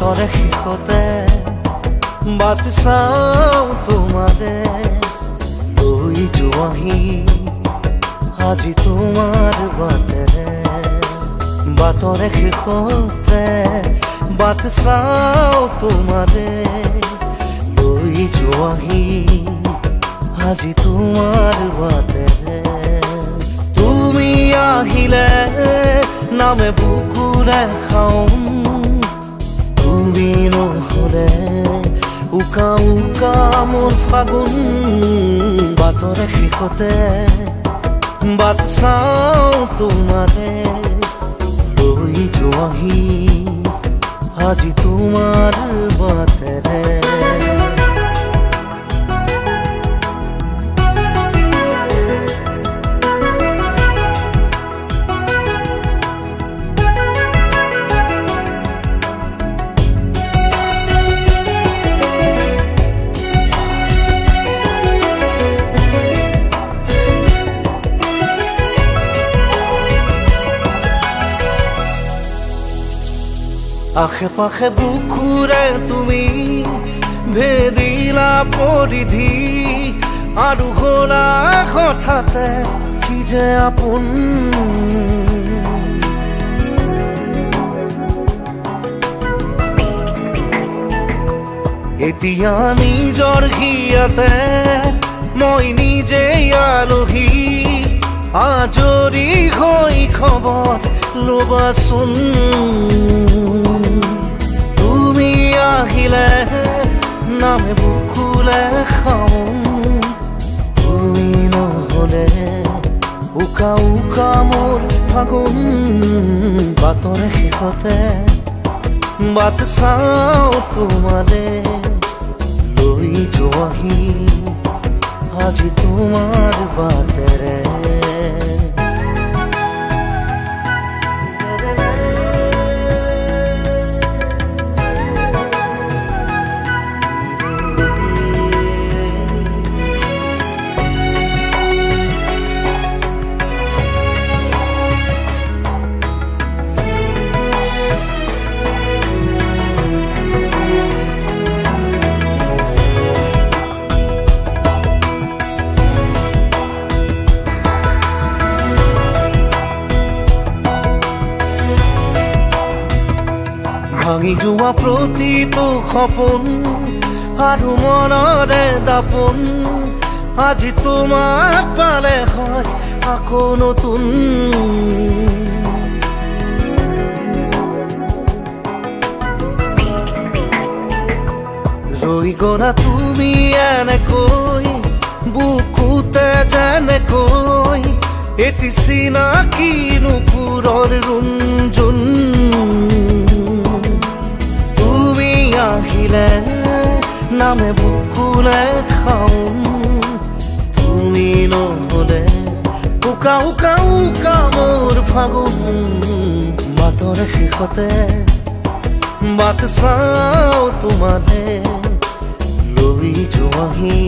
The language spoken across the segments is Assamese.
বাটৰে শেষতে বাট চাওঁ তোমাৰে লৈ যোৱাহি আজি তোমাৰ বাটেৰে বাটৰে শেষতে বাট চাওঁ তোমাৰে লৈ যোৱাহি আজি তোমাৰ বাটেৰে তুমি আহিলে নামে বুকুৰে খাওঁ তুমি নহ'লে উকা উকা মোৰ ফাগুন বাটৰে শেষতে বাট চাওঁ তোমাৰে লৈ যোৱাহি আজি তোমাৰ বাটেৰে আশে পাশে বুকুৰে তুমি ভেদিলা পৰিধি আৰু হ'লা হঠাতে কি যে আপোন এতিয়া নিজৰ হিয়াতে মই নিজে আলহী আজৰি হৈ খবৰ ল'বাচোন তুমি আহিলে নামে বুকুলে খাওঁ তুমি নহ'লে উকা উকা মোৰ ফাগুন বাটৰে শেষতে বাট চাওঁ তোমাৰে লৈ যোৱাহি আজি তোমাৰ বাটেৰে ভাঙি যোৱা প্ৰতিটো সপোন আৰু মনৰে দাপোন আজি তোমাক পালে হয় আকৌ নতুন ৰৈ গ'লা তুমি এনেকৈ বুকুতে যেনেকৈ এটি চিনাকি নুপুৰৰ ৰুণজুন আহিলে নামে বুকুলে খাওঁ তুমি নহ'লে উকা উকা উকা মোৰ ফাগুন বাটৰে শেষতে বাট চাওঁ তোমাৰে লৈ যোৱাহি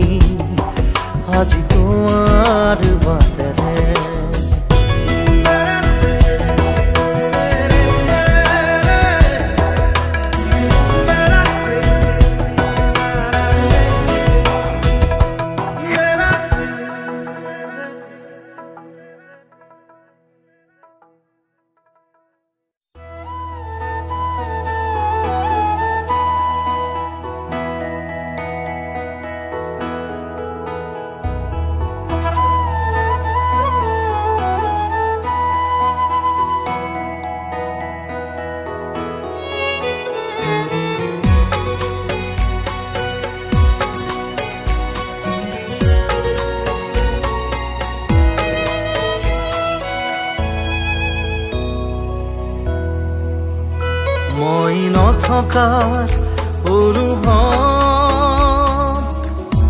আজি তোমাৰ বাটেৰে মই নথকাৰ অনুভৱ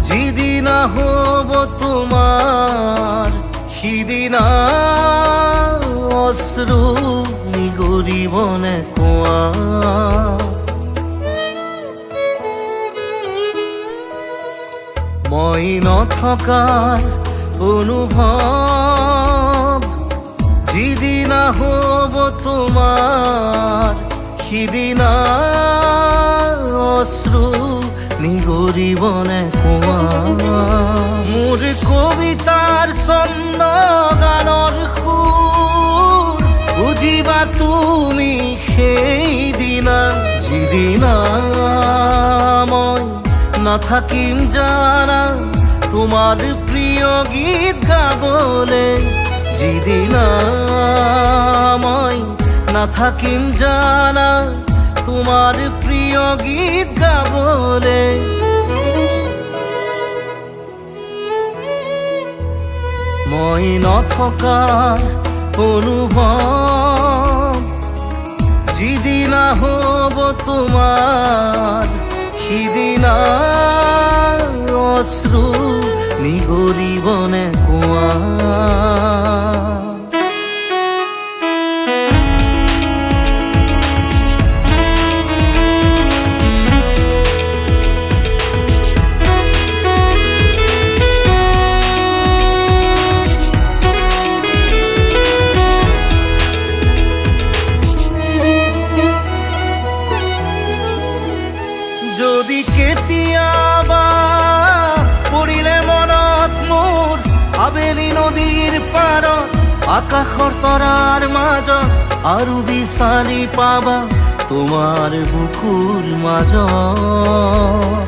যিদিনা হ'ব তোমাৰ সিদিনা অশ্ৰু নিগৰিবনে কোৱা মই নথকাৰ অনুভৱ যিদিনা হ'ব তোমাৰ সিদিনা নিগৰিবনে কোৱা মোৰ কবিতাৰ ছন্দ গানৰ সুৰ বুজিবা তুমি সেইদিনা যিদিনা মই নাথাকিম জানা তোমাৰ প্ৰিয় গীত গাবলে যিদিনা মই নাথাকিম জানা তোমাৰ প্ৰিয় গীত গাবলে মই নথকা অনুভৱ যিদিনা হ'ব তোমাৰ সিদিনা অশ্ৰু নিগৰিবনে কোৱা যদি কেতিয়াবা পৰিলে মনত মোৰ আবেলি নদীৰ পাৰত আকাশৰ তৰাৰ মাজত আৰু বিচাৰি পাবা তোমাৰ বুকুৰ মাজত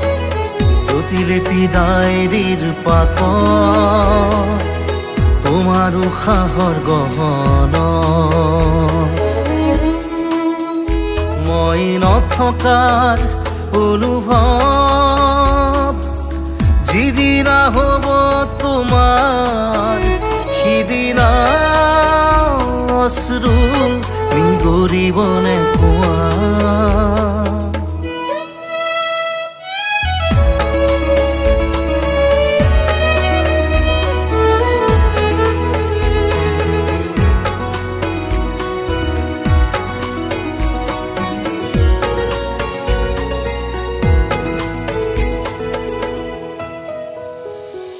প্ৰতিলিপি ডায়েৰীৰ পাতত তোমাৰ উশাহৰ গহনা মই নথকাৰ অনুভৱ যিদিনা হ'ব তোমাৰ সিদিনা অশ্ৰু নিগৰিবনে কোৱা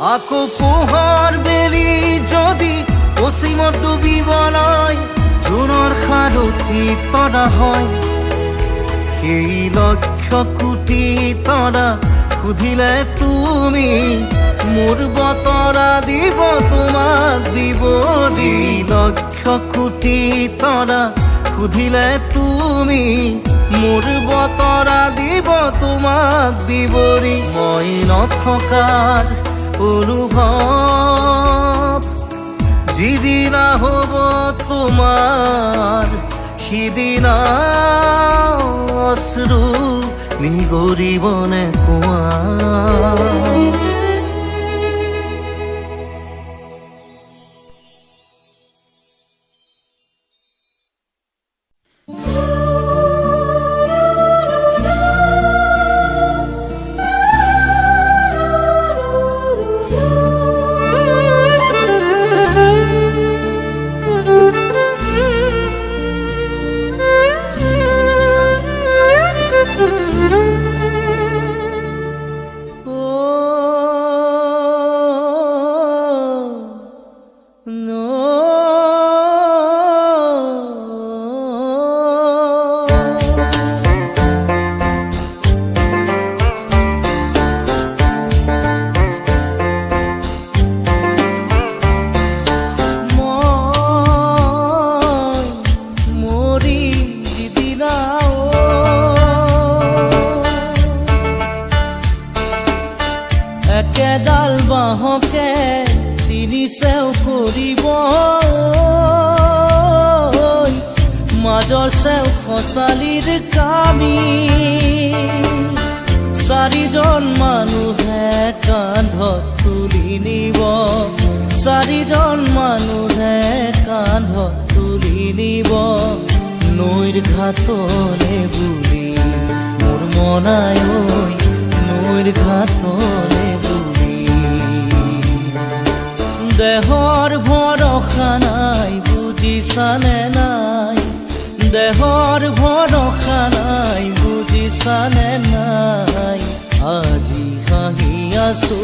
আকৌ পোহৰ বেলি যদি পশ্চিমত ডুবিবলৈ জোনৰ সাৰথি তৰা হয় সেই লক্ষ কোটি তৰা সুধিলে তুমি মোৰ বতৰা দিব তোমাক বিৱৰি লক্ষ কোটি তৰা সুধিলে তুমি মোৰ বতৰা দিব তোমাক বিৱৰি মই নথকাৰ অনুভৱ যিদিনা হ'ব তোমাৰ সিদিনা অশ্ৰু নিগৰিবনে কোৱা একেডাল বাঁহকে তিনি চেও কৰিব মাজৰ চেও খচালিৰ কামি চাৰিজন মানুহে কান্ধত তুলি নিব চাৰিজন মানুহে কান্ধত তুলি নিব নৈৰ ঘাটলে বুলি মোৰ মনাই নৈৰ ঘাটলে দেহৰ ভৰসা নাই বুজিছানে নাই দেহৰ ভৰসা নাই বুজিছানে নাই আজি হাঁহি আছো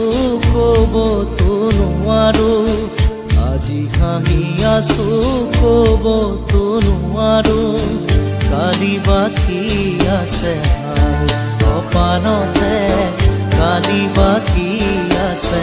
ক'বতো নোৱাৰো আজি হাঁহি আছো ক'বতো নোৱাৰো কালি বাকী আছে কপালতে কালি বাকী আছে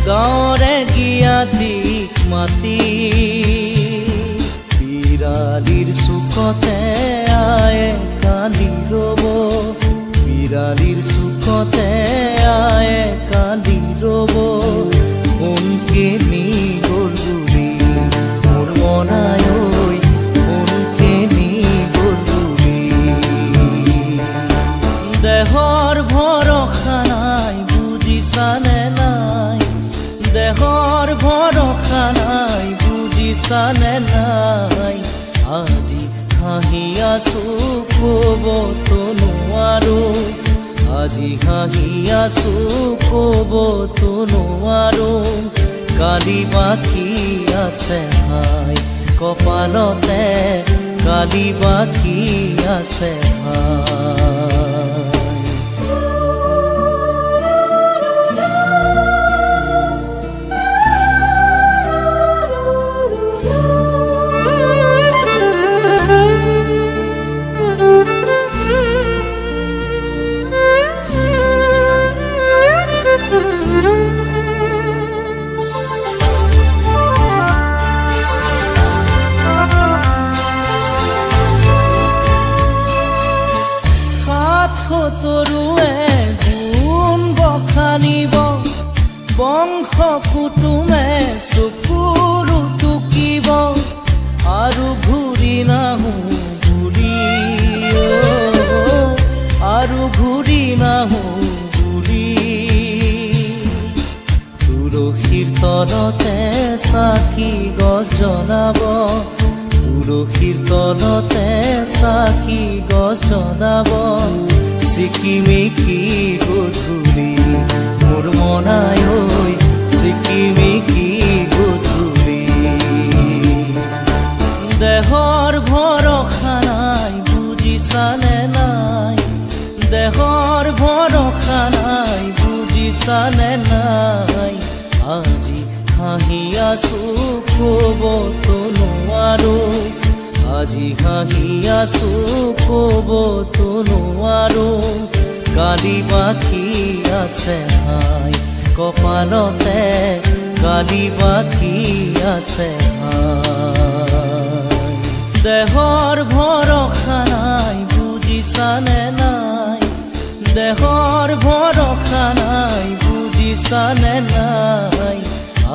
গাঁৱৰে গিয়াতিক মাতি বিৰালিৰ চুকতে আয়ে কান্দি ৰব বিৰালিৰ চুকতে আয়ে কান্দি ৰব কোনকে নি গ'ল বুলি মোৰ মনাই ঐ কোনকে নি গ'ল বুলি দেহৰ ভৰসা নাই বুজিছানে নাই দেহৰ ভৰসা নাই বুজিছানে নাই আজি হাঁহি আছো ক'বতো নোৱাৰো আজি হাঁহি আছো ক'বতো নোৱাৰো কালি বাকী আছে হাই কপালতে কালি বাকী আছে হাই তৰুৱে গুণ বখানিব বংশ কুটুমে চকুৰু টুকিব আৰু ঘূৰি নাহো বুলি আৰু ঘূৰি নাহো বুলি তুলসীৰ তলতে চাকি গছ জ্বলাব তুলসীৰ তলতে চাকি গছ জ্বলাব চিকিমিকি গধূলি মোৰ মনাই ঐ চিকিমিকি গধূলি দেহৰ ভৰসা নাই বুজিছানে নাই দেহৰ ভৰসা নাই বুজিছানে নাই আজি হাঁহি আছো ক'বতো নোৱাৰো আজি হাঁহি আছো ক'বতো নোৱাৰো কালি বাকী আছে হাই কপালতে কালি বাকী আছে হাই দেহৰ ভৰসা নাই বুজিছানে নাই দেহৰ ভৰসা নাই বুজিছানে নাই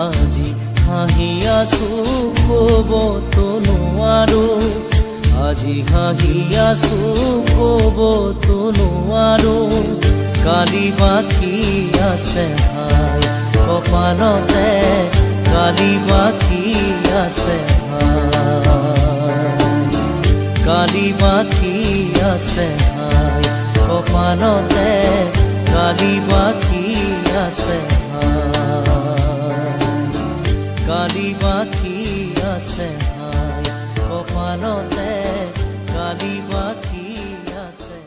আজি হাঁহি আছো ক'বতো নোৱাৰো আজি হাঁহি আছো ক'বতো নোৱাৰো কালি বাকী আছে হাই কপালতে কালি বাকী আছে হাই কালি বাকী আছে হাই কপালতে কালি বাকী আছে হাই কালি বাকী আছে হাই কপালতে কালি বাকী আছে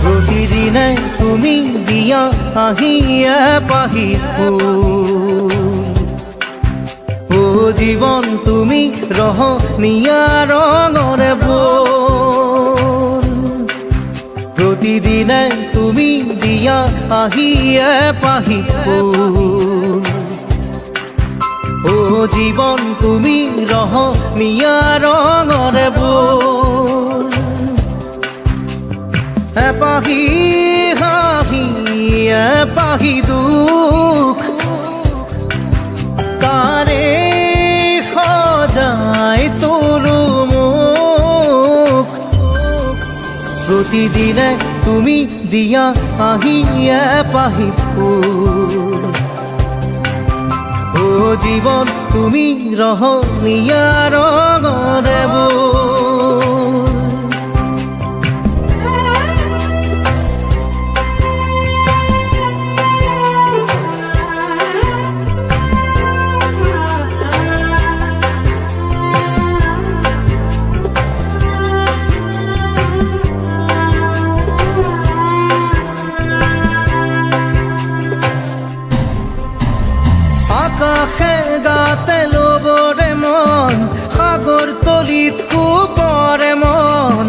প্রতিদিনে তুমি দিয়া আহিয়ে পাহি ফুল ও জীৱন তুমি ৰহনীয়া ৰঙৰে বল প্ৰতিদিনে তুমি দিয়া আহিয়ে পাহি ফুল ও জীৱন তুমি ৰহনীয়া ৰঙৰে বল এপাহি হাঁহি এপাহি দুখ তাৰে সজাই তোলো মোক প্ৰতিদিনে তুমি দিয়া আহিয়ে পাহি ফুল ও জীৱন তুমি ৰহনীয়া ৰঙৰে বল আকাশে গাতে লবৰে মন সাগৰ তলিত শুবৰে মন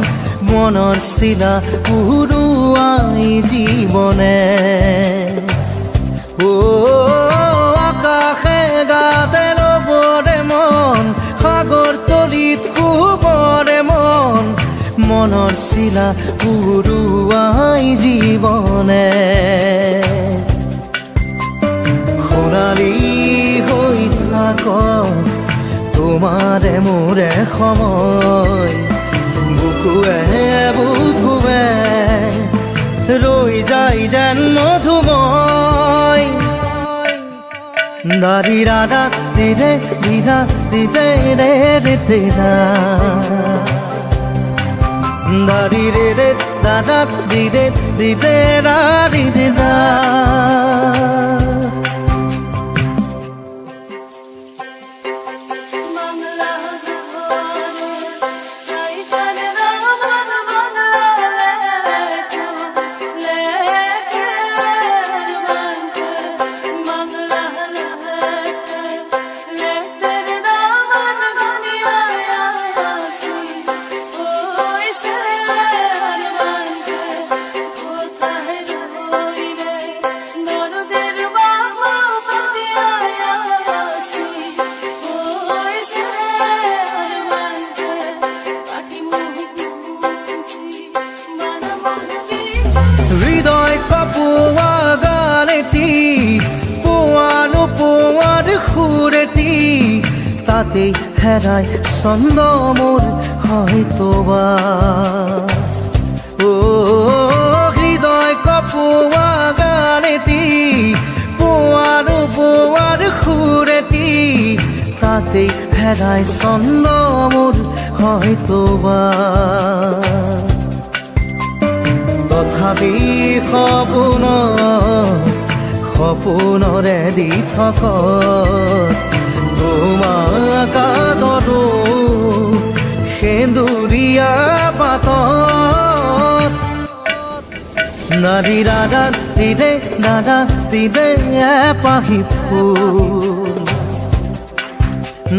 মনৰ চিলা উৰুৱাই জীৱনে ও আকাশে গাতে লবৰে মন সাগৰ তলিত শুবৰে মন মনৰ চিলা উৰুৱাই জীৱনে সোণালী হৈ থাক তোমাৰে মোৰে সময় বুকুৱে বুকুৱে ৰৈ যায় যেন মধুময় দাৰি ৰাধা দিদে দিদা দিদে ৰে ৰে দিদা দাৰি ৰে ৰে দাদা দিদে দিদে ৰাৰি দিদা হৃদয় কপোৱা গানেটি পোৱানো পোৱাৰ সুৰেটি তাতে হেৰাই ছন্দ মোৰ হয়তোবা ও হৃদয় কপোৱা গানেটি পোৱানো পোৱাৰ সুৰেটি তাতে হেৰাই ছন্দ মোৰ হয়তোবা তথাপি সপোনৰে দি থক তোমাক আদৰো সেন্দুৰীয়া পাতত নাৰী দাদা দিলে এপাহি ফুল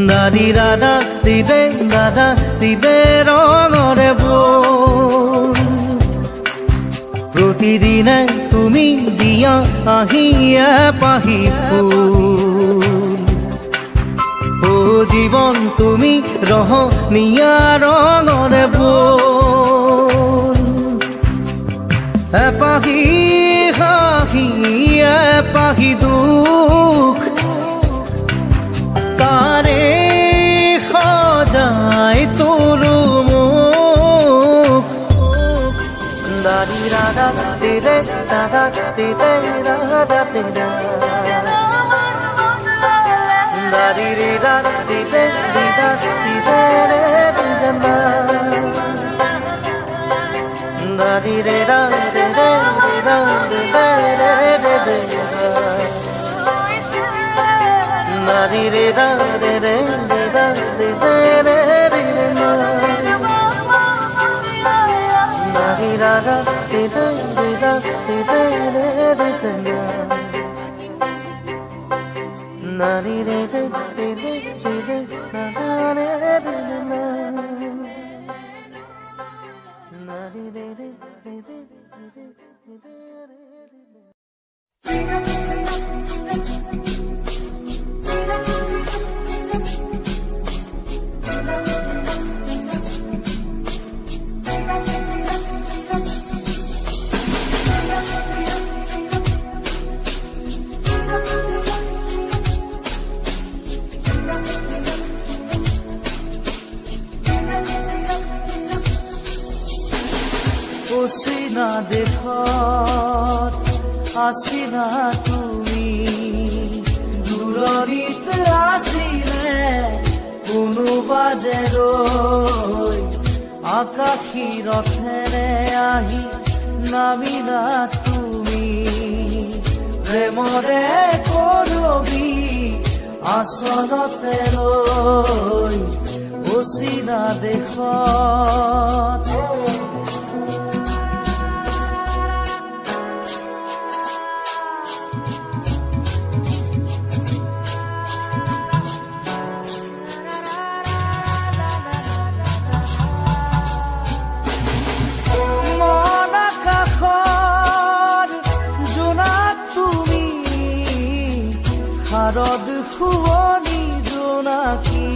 নাৰী দাদা দিলে ৰঙৰে বল প্ৰতিদিনে তুমি দিয়া আহিয়ে পাহি ফুল ও জীৱন তুমি ৰহনীয়া ৰঙৰে বল এপাহি হাঁহি এপাহি দুখ তাৰে সজাই তোলো মোক দাৰি ৰাধা দিলে দাদা দিলে ৰাধা দিলে দাৰি ৰে ৰাধা দিলে দিদা দিলে ৰে দিদা দাৰি ৰে ৰাধা দিলে দিদা দিলে ৰে দিদা দাৰি ৰে ৰাধা ৰে দিদা দিদে ৰে দিদা দাৰি ৰাধা দিদে দিদা দিদে অচিনা দেশত আছিলা তুমি, দূৰণিত আছিলে কোনোবা যে ৰৈ, আকাশী ৰথেৰে আহি নামিলা তুমি, প্ৰেমৰে কৰবি আচলতে লৈ অচিনা দেশত। শাৰদ শুৱনি জোনাকী,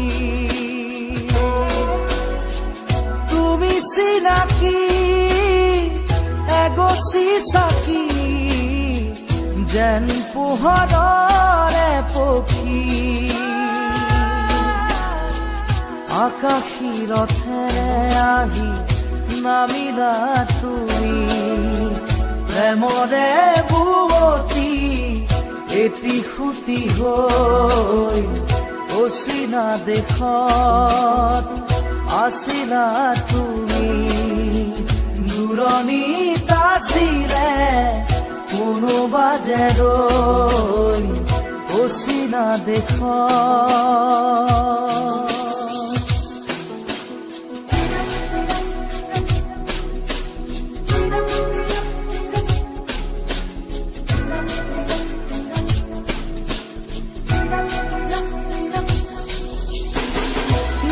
তুমি চিনাকি এগছি চাকি, যেন পোহৰৰে পক্ষী, আকাশী ৰথেৰে আহি নামিলা তুমি, প্ৰেমৰে বুৱতী এটি সুতি হৈ অচিনা দেশত আছিলা তুমি, দূৰণিত আছিলে কোনোবা যে ৰৈ অচিনা দেশত।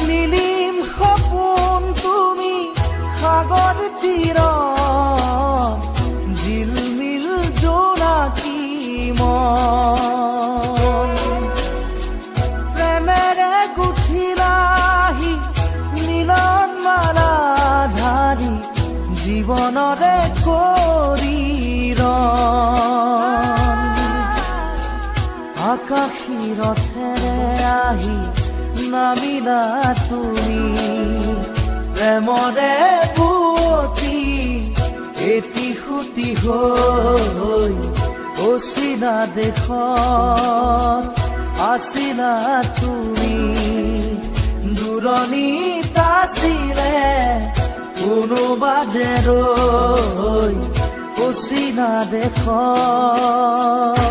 নীলিম সপোন তুমি সাগৰ তীৰত, ঝিলমিল জোনাকী মন, প্ৰেমেৰে গুঠিলাহি মিলন মালা ধাৰি, জীৱনৰে কৰি ৰণ, আকাশী ৰথেৰে আহি নামিলা তুমি, প্ৰেমৰে বুৱতী এটি সুতি হৈ অচিনা দেশত আছিলা তুমি, দূৰণিত আছিলে কোনোবা যে ৰৈ অচিনা দেশত।